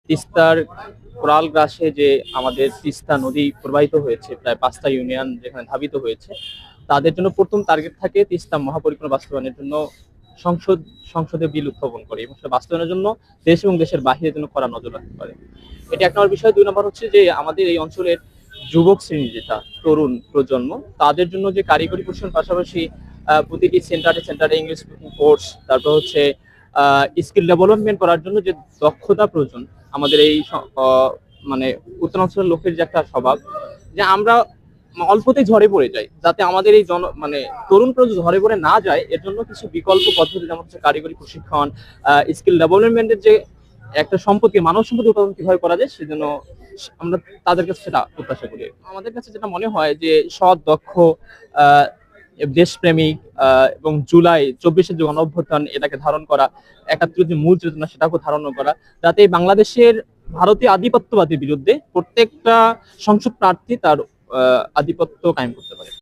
তিস্তার কোরাল গ্রাসে যে আমাদের তিস্তা নদী প্রবাহিত হয়েছে, প্রায় 5টা ইউনিয়ন যেখানে ধাবিত হয়েছে, তাদের জন্য প্রথম টার্গেট থাকে তিস্তা মহাপরিকল্পনা বাস্তবায়নের জন্য সংসদ সংসদে বিল উত্থাপন করে এবং সেটা বাস্তবায়নের জন্য দেশ এবং দেশের বাহিরে যেন কড়া নজর রাখতে পারে। এটা এক নম্বর বিষয়। 2 নম্বর হচ্ছে যে আমাদের এই অঞ্চলের যুবক শ্রেণী, যেটা তরুণ প্রজন্ম, তাদের জন্য যে কারিগরি প্রশিক্ষণ পাশাপাশি প্রতিটি সেন্টারে সেন্টারে ইংলিশ স্পিকিং কোর্স, তারপর হচ্ছে স্কিল ডেভেলপমেন্ট করার জন্য যে দক্ষতা প্রয়োজন। আমাদের এই মানে উত্তরাঞ্চলের লোকের যে একটা স্বভাব যে আমরা অল্পতেই ঝরে পড়ে যাই, যাতে আমাদের এই মানে তরুণ প্রজন্ম ঝরে পড়ে না যায়, এর জন্য কিছু বিকল্প পদ্ধতি যেমন হচ্ছে কারিগরি প্রশিক্ষণ, স্কিল ডেভেলপমেন্টের যে একটা সম্পত্তি, মানব সম্পত্তি উৎপাদন কিভাবে করা যায় সেজন্য আমরা তাদের কাছে সেটা প্রত্যাশা করি। আমাদের কাছে যেটা মনে হয় যে সৎ, দক্ষ, আহ দেশপ্রেমিক এবং জুলাই 24-এর যে গণঅভ্যুত্থান, এটাকে ধারণ করা, 71 যে মূল চেতনা সেটাকে ধারণ করা, যাতে বাংলাদেশের ভারতীয় আধিপত্যবাদের বিরুদ্ধে প্রত্যেকটা সংসদ প্রার্থী তার আধিপত্য কায়েম করতে পারে।